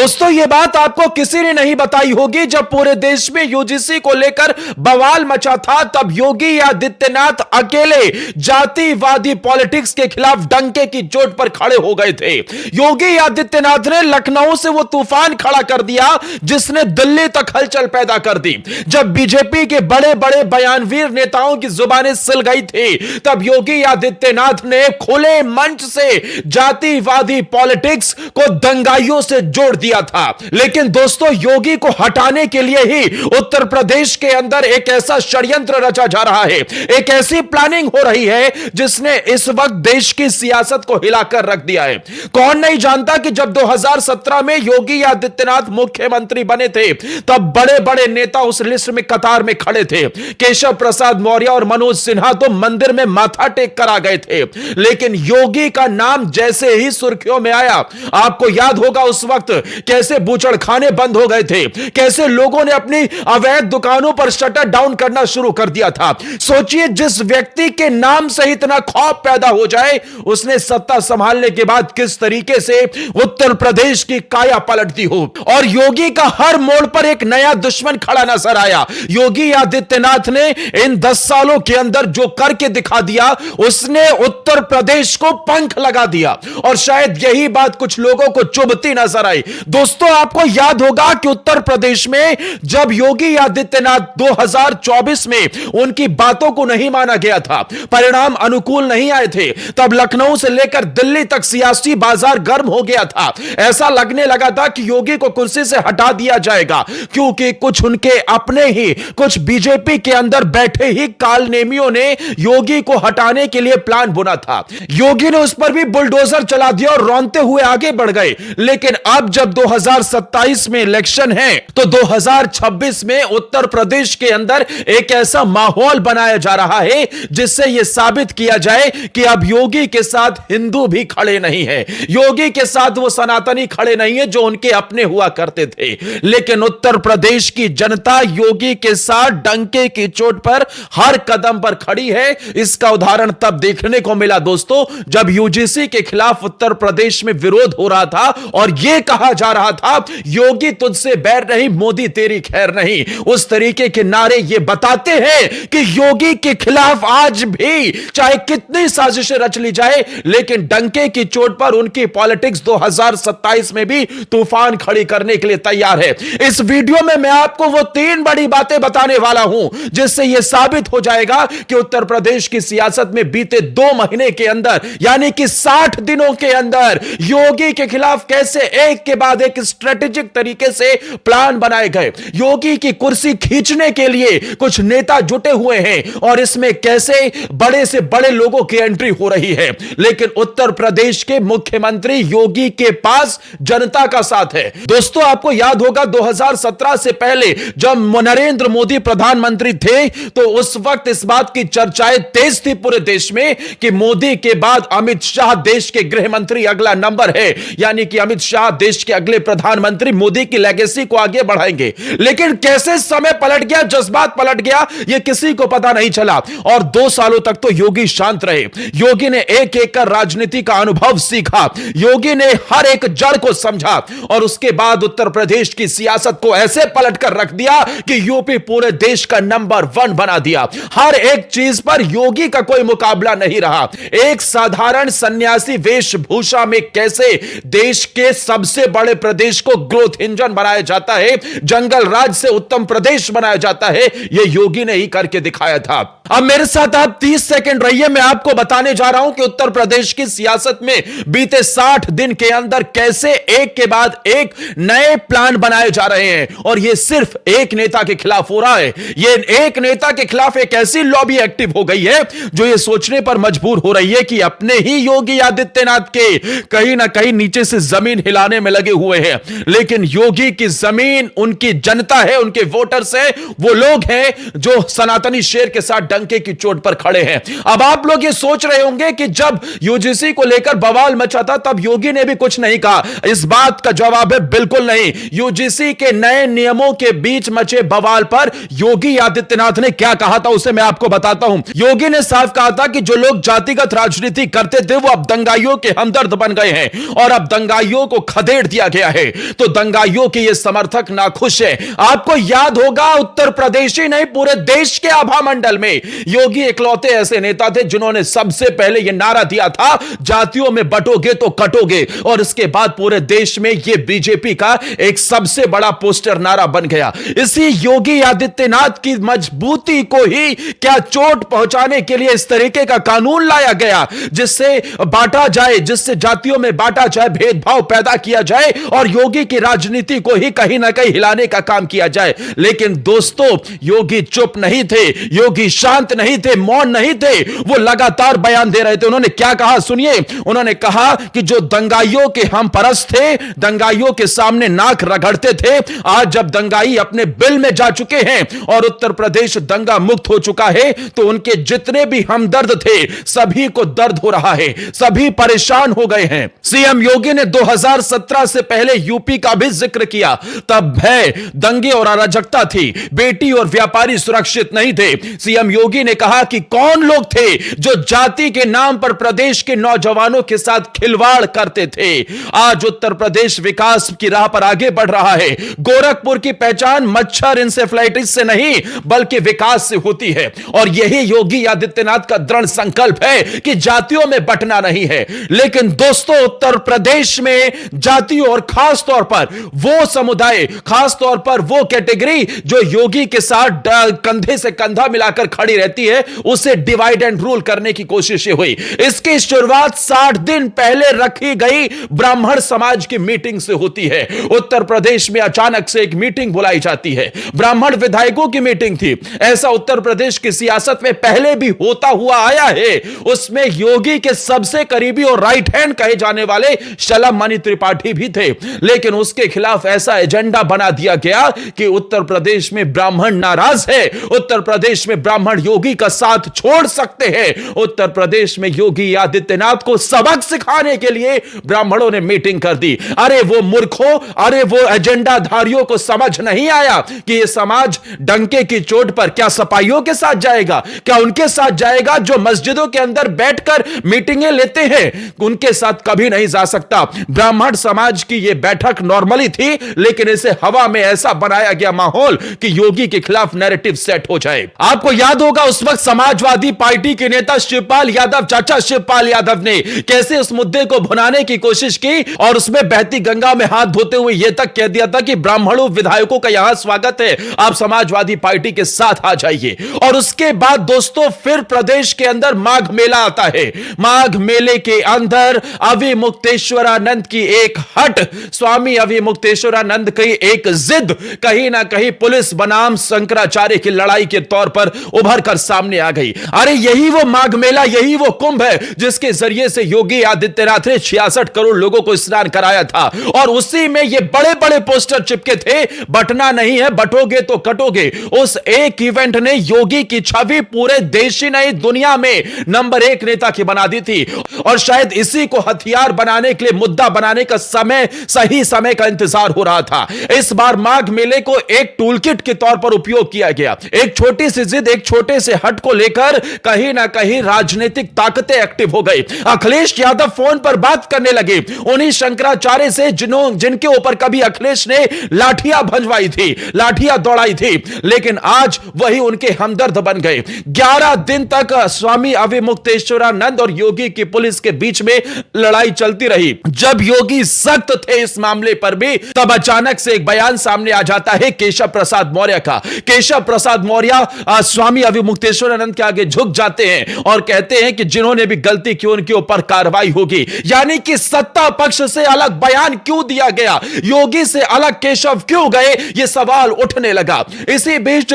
दोस्तों ये बात आपको किसी ने नहीं बताई होगी। जब पूरे देश में यूजीसी को लेकर बवाल मचा था, तब योगी आदित्यनाथ अकेले जातिवादी पॉलिटिक्स के खिलाफ डंके की चोट पर खड़े हो गए थे। योगी आदित्यनाथ ने लखनऊ से वो तूफान खड़ा कर दिया जिसने दिल्ली तक हलचल पैदा कर दी। जब बीजेपी के बड़े बड़े बयानवीर नेताओं की जुबानें सिल गई थी, तब योगी आदित्यनाथ ने खुले मंच से जातिवादी पॉलिटिक्स को दंगाइयों से जोड़ दिया था। लेकिन दोस्तों, योगी को हटाने के लिए ही उत्तर प्रदेश के अंदर एक ऐसा षड्यंत्र रचा जा रहा है, एक ऐसी प्लानिंग हो रही है जिसने इस वक्त देश की सियासत को हिलाकर रख दिया है। कौन नहीं जानता कि जब 2017 में योगी आदित्यनाथ मुख्यमंत्री बने थे, तब बड़े बड़े नेता उस लिस्ट में कतार में खड़े थे। केशव प्रसाद मौर्य और मनोज सिन्हा तो मंदिर में माथा टेक कर आ गए थे। लेकिन योगी का नाम जैसे ही सुर्खियों में आया, आपको याद होगा उस वक्त कैसे बूचड़खाने बंद हो गए थे, कैसे लोगों ने अपनी अवैध दुकानों पर शटर डाउन करना शुरू कर दिया था। सोचिए, जिस व्यक्ति के नाम से इतना खौफ पैदा हो जाए, उसने सत्ता संभालने के बाद किस तरीके से उत्तर प्रदेश की काया पलट दी हो। और योगी का हर मोड़ पर एक नया दुश्मन खड़ा नजर आया। योगी आदित्यनाथ ने इन 10 सालों के अंदर जो करके दिखा दिया, उसने उत्तर प्रदेश को पंख लगा दिया। और शायद यही बात कुछ लोगों को चुभती नजर आई। दोस्तों, आपको याद होगा कि उत्तर प्रदेश में जब योगी आदित्यनाथ 2024 में उनकी बातों को नहीं माना गया था, परिणाम अनुकूल नहीं आए थे, तब लखनऊ से लेकर दिल्ली तक सियासी बाजार गर्म हो गया था। ऐसा लगने लगा था कि योगी को कुर्सी से हटा दिया जाएगा, क्योंकि कुछ उनके अपने ही कुछ बीजेपी के अंदर बैठे ही कालनेमियों ने योगी को हटाने के लिए प्लान बुना था। योगी ने उस पर भी बुलडोजर चला दिया और रौंदते हुए आगे बढ़ गए। लेकिन अब जब 2027 में इलेक्शन है, तो 2026 में उत्तर प्रदेश के अंदर एक ऐसा माहौल बनाया जा रहा है जिससे यह साबित किया जाए कि अब योगी के साथ हिंदू भी खड़े नहीं है, योगी के साथ वो सनातनी खड़े नहीं है जो उनके अपने हुआ करते थे। लेकिन उत्तर प्रदेश की जनता योगी के साथ डंके की चोट पर हर कदम पर खड़ी है। इसका उदाहरण तब देखने को मिला दोस्तों, जब यूजीसी के खिलाफ उत्तर प्रदेश में विरोध हो रहा था और यह कहा जा रहा था, योगी तुझसे बैर नहीं, मोदी तेरी खैर नहीं। उस तरीके के नारे ये बताते हैं कि योगी के खिलाफ आज भी चाहे कितनी साजिशें रच ली जाए, लेकिन डंके की चोट पर उनकी पॉलिटिक्स 2027 में भी तूफान खड़ी करने के लिए तैयार है। इस वीडियो में मैं आपको वो 3 बड़ी बातें बताने वाला हूं जिससे यह साबित हो जाएगा कि उत्तर प्रदेश की सियासत में बीते 2 महीने के अंदर, यानी कि 60 दिनों के अंदर, योगी के खिलाफ कैसे एक के बाद एक स्ट्रेटेजिक तरीके से प्लान बनाए गए। योगी की कुर्सी खींचने के लिए कुछ नेता जुटे हुए हैं और इसमें कैसे बड़े से बड़े लोगों की एंट्री हो रही है। लेकिन उत्तर प्रदेश के मुख्यमंत्री योगी के पास जनता का साथ है। दोस्तों, आपको याद होगा 2017 से पहले जब नरेंद्र मोदी प्रधानमंत्री थे, तो उस वक्त इस बात की चर्चाएं तेज थी पूरे देश में कि मोदी के बाद अमित शाह देश के गृह मंत्री अगला नंबर है, यानी कि अमित शाह देश के अगले प्रधानमंत्री मोदी की लेगेसी को आगे बढ़ाएंगे। लेकिन कैसे समय पलट गया, जज्बात पलट गया, यह किसी को पता नहीं चला। और 2 सालों तक तो योगी शांत रहे। योगी ने एक एक कर राजनीति का अनुभव सीखा, योगी ने हर एक जड़ को समझा और उसके बाद उत्तर प्रदेश की सियासत को ऐसे पलट कर रख दिया कि यूपी पूरे देश का नंबर 1 बना दिया। हर एक चीज पर योगी का कोई मुकाबला नहीं रहा। एक साधारण सन्यासी वेशभूषा में कैसे देश के सबसे बड़े प्रदेश को ग्रोथ इंजन बनाया जाता है, जंगल राज से उत्तम प्रदेश बनाया जाता है, यह योगी ने ही करके दिखाया था। अब मेरे साथ आप 30 सेकंड रहिए, मैं आपको बताने जा रहा हूं कि उत्तर प्रदेश की सियासत में बीते 60 दिन के अंदर कैसे एक के बाद एक नए प्लान बनाए जा रहे हैं। और यह सिर्फ एक नेता के खिलाफ हो रहा है। यह एक नेता के खिलाफ एक ऐसी लॉबी एक्टिव हो गई है जो यह सोचने पर मजबूर हो रही है कि अपने ही योगी आदित्यनाथ के कहीं ना कहीं नीचे से जमीन हिलाने में लगे हुए हैं। लेकिन योगी की जमीन उनकी जनता है, उनके वोटर्स हैं, वो लोग हैं जो सनातनी शेर के साथ डंके की चोट पर खड़े हैं। अब आप लोग ये सोच रहे होंगे कि जब यूजीसी को लेकर बवाल मचा था, तब योगी ने भी कुछ नहीं कहा। इस बात का जवाब है बिल्कुल नहीं। यूजीसी के नए नियमों के बीच मचे बवाल पर योगी आदित्यनाथ ने क्या कहा था, उसे मैं आपको बताता हूं। योगी ने साफ कहा था कि जो लोग जातिगत राजनीति करते थे, वो अब दंगाइयों के हमदर्द बन गए हैं और अब दंगाइयों को खदेड़ दिया गया है, तो दंगाइयों के ये समर्थक नाखुश है। आपको याद होगा उत्तर प्रदेश ही नहीं पूरे देश के आभा मंडल में योगी इकलौते ऐसे नेता थे जिन्होंने सबसे पहले यह नारा दिया था, जातियों में बटोगे तो कटोगे, और इसके बाद पूरे देश में यह बीजेपी का एक सबसे बड़ा पोस्टर नारा बन गया। इसी योगी आदित्यनाथ की मजबूती को ही क्या चोट पहुंचाने के लिए इस तरीके का कानून लाया गया जिससे बांटा जाए, जिससे जातियों में बांटा जाए, भेदभाव पैदा किया जाए और योगी की राजनीति को ही कहीं ना कहीं हिलाने का काम किया जाए। लेकिन दोस्तों, योगी चुप नहीं थे, योगी शांत नहीं थे, मौन नहीं थे, वो लगातार बयान दे रहे थे। उन्होंने क्या कहा सुनिए। उन्होंने कहा कि जो दंगाइयों के हम परस्त थे, दंगाइयों के सामने नाक रगड़ते थे, आज जब दंगाई अपने बिल में जा चुके हैं और उत्तर प्रदेश दंगा मुक्त हो चुका है, तो उनके जितने भी हमदर्द थे सभी को दर्द हो रहा है, सभी परेशान हो गए हैं। सीएम योगी ने 2017 से पहले यूपी का भी जिक्र किया, तब भय, दंगे और अराजकता थी, बेटी और व्यापारी सुरक्षित नहीं थे। सीएम योगी ने कहा कि कौन लोग थे जो जाति के नाम पर प्रदेश के नौजवानों के साथ खिलवाड़ करते थे। आज उत्तर प्रदेश विकास की राह पर आगे बढ़ रहा है। गोरखपुर की पहचान मच्छर इंसेफ्लाइटिस से नहीं बल्कि विकास से होती है, और यही योगी आदित्यनाथ का दृढ़ संकल्प है कि जातियों में बंटना नहीं है। लेकिन दोस्तों, उत्तर प्रदेश में जातियों और खास तौर पर वो समुदाय, खास तौर पर वो कैटेगरी जो योगी के साथ कंधे से कंधा मिलाकर खड़ी रहती है, उसे डिवाइड एंड रूल करने की कोशिश हुई। इसकी शुरुआत 60 दिन पहले रखी गई ब्राह्मण समाज की मीटिंग से होती है। उत्तर प्रदेश में अचानक से एक मीटिंग बुलाई जाती है, ब्राह्मण विधायकों की मीटिंग थी। ऐसा उत्तर प्रदेश की सियासत में पहले भी होता हुआ आया है। उसमें योगी के सबसे करीबी और राइट हैंड कहे जाने वाले शलभ मणि त्रिपाठी भी थे, लेकिन उसके खिलाफ ऐसा एजेंडा बना दिया गया कि उत्तर प्रदेश में ब्राह्मण नाराज है, उत्तर प्रदेश में ब्राह्मण योगी का साथ छोड़ सकते हैं। उत्तर प्रदेश में योगी आदित्यनाथ को सबक सिखाने के लिए ब्राह्मणों ने मीटिंग कर दी। अरे वो मूर्खों, अरे वो एजेंडाधारियों को समझ नहीं आया कि यह समाज डंके की चोट पर क्या सपाइयों के साथ जाएगा, क्या उनके साथ जाएगा जो मस्जिदों के अंदर बैठकर मीटिंगें लेते हैं, उनके साथ कभी नहीं जा सकता। ब्राह्मण समाज की यह बैठक नॉर्मली थी, लेकिन इसे हवा में ऐसा बनाया गया माहौल कि योगी के खिलाफ नैरेटिव सेट हो जाए। आपको याद होगा उस वक्त समाजवादी पार्टी के नेता शिवपाल यादव, चाचा शिवपाल यादव ने कैसे उस मुद्दे को भुनाने की कोशिश की और उसमें बहती गंगा में हाथ धोते हुए यह तक कह दिया था कि ब्राह्मणों विधायकों का यहां स्वागत है, आप समाजवादी पार्टी के साथ आ जाइए। और उसके बाद दोस्तों फिर प्रदेश के अंदर माघ मेला आता है। माघ मेले के अंदर अविमुक्तेश्वरानंद की एक हट, स्वामी अविमुक्तेश्वरानंद की एक जिद कहीं ना कहीं पुलिस बनाम शंकराचार्य की लड़ाई के तौर पर उभर कर सामने आ गई। अरे यही वो माघ मेला, यही वो कुंभ है जिसके जरिए से योगी आदित्यनाथ ने 66 करोड़ लोगों को स्नान कराया था, और उसी में ये बड़े बड़े पोस्टर चिपके थे, बटना नहीं है, बटोगे तो कटोगे। उस एक इवेंट ने योगी की छवि पूरे देश ही नहीं दुनिया में नंबर 1 नेता की बना दी थी, और शायद इसी को हथियार बनाने के लिए, मुद्दा बनाने का समय, सही समय का इंतजार हो रहा था। इस बार माघ मेले को एक टूलकिट के तौर पर उपयोग किया गया। एक छोटी सी जिद, एक छोटे से हट को लेकर कहीं ना कहीं राजनीतिक ताकतें एक्टिव हो गई। अखिलेश यादव फोन पर बात करने लगे उन्हीं शंकराचार्य से जिनके ऊपर कभी अखिलेश ने लाठियां भंजवाई थी, लाठियां दौड़ाई थी, लेकिन आज वही उनके हमदर्द बन गए। 11 दिन तक स्वामी अविमुक्तेश्वरानंद और योगी की पुलिस के बीच में लड़ाई चलती रही। जब योगी सख्त थे इस मामले पर भी, तब अचानक से एक बयान सामने आ जाता है केशव प्रसाद मौर्य का। केशव प्रसाद मौर्य स्वामी अविमुक्तेश्वरानंद के आगे झुक जाते हैं और कहते हैं कि जिन्होंने भी गलती की उनके ऊपर कार्रवाई होगी। यानी कि सत्ता पक्ष से अलग बयान क्यों दिया गया, योगी से अलग केशव क्यों गए, यह सवाल उठने लगा। इसी बीच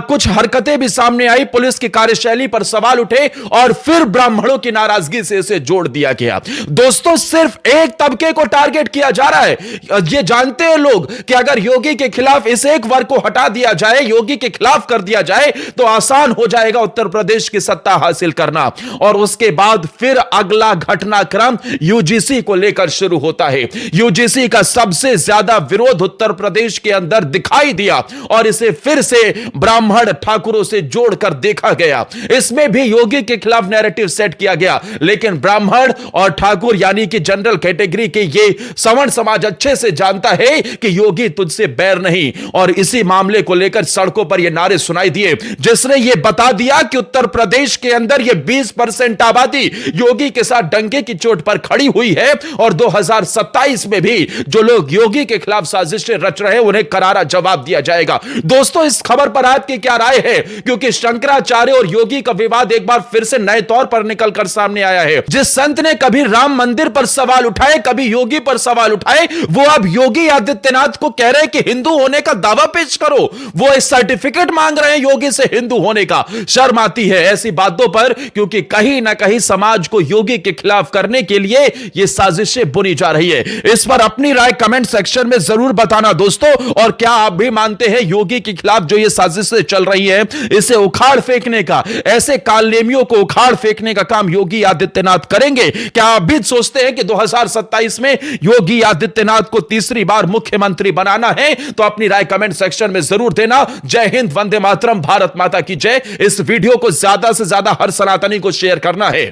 कुछ हरकतें भी सामने आई, पुलिस की कार्यशैली पर सवाल उठे और फिर ब्राह्मणों की नाराजगी से इसे जोड़ दिया गया। दोस्तों सिर्फ एक तबके को टारगेट किया जा रहा है। यह जानते हैं लोग कि अगर योगी के खिलाफ इस एक वर्ग को हटा दिया जाए, योगी के खिलाफ कर दिया जाए, तो आसान हो जाएगा उत्तर प्रदेश की सत्ता हासिल करना। और उसके बाद फिर अगला घटनाक्रम यूजीसी को लेकर शुरू होता है। यूजीसी का सबसे ज्यादा विरोध उत्तर प्रदेश के अंदर दिखाई दिया और इसे फिर से ब्राह्मण ठाकुरों से जोड़कर देखा गया। इसमें भी योगी के खिलाफ नैरेटिव सेट किया गया, लेकिन ब्राह्मण और ठाकुर यानी कि जनरल कैटेगरी के ये ब्राह्मण समाज अच्छे से जानता है कि योगी तुझसे बैर नहीं, और इसी मामले को लेकर सड़कों पर यह नारे सुनाई दिए, जिसने यह बता दिया कि उत्तर प्रदेश के अंदर यह 20% आबादी योगी के साथ डंके की चोट पर खड़ी हुई है, और 2027 में भी जो लोग योगी के खिलाफ साजिशें रच रहे हैं उन्हें करारा जवाब दिया जाएगा। दोस्तों, इस खबर पर आपकी क्या राय है? क्योंकि शंकराचार्य और योगी का विवाद एक बार फिर से नए तौर पर निकलकर सामने आया है। जिस संत ने कभी राम मंदिर पर सवाल उठाए, कभी योगी पर सवाल उठाए, वो अब योगी आदित्यनाथ को कह रहे हैं कि हिंदू होने का दावा पेश करो। वो एक सर्टिफिकेट मांग रहे हैं योगी से हिंदू होने का। शर्म आती है ऐसी बातों पर, क्योंकि कहीं ना कहीं समाज को योगी के खिलाफ करने के लिए ये साजिशें बुनी जा रही है। इस पर अपनी राय कमेंट सेक्शन में जरूर बताना दोस्तों। और क्या आप भी मानते हैं योगी के खिलाफ जो ये साजिशें चल रही है, इसे उखाड़ फेंकने का, ऐसे कालनेमियों को उखाड़ फेंकने का काम योगी आदित्यनाथ करेंगे? क्या आप भी सोचते हैं कि 2027 में योगी आदित्यनाथ को तीसरी बार मुख्यमंत्री बनाना है? तो अपनी राय कमेंट सेक्शन में जरूर देना। जय हिंद, वंदे मातरम, भारत माता की जय। इस वीडियो को ज्यादा से ज्यादा हर सनातनी को शेयर करना है।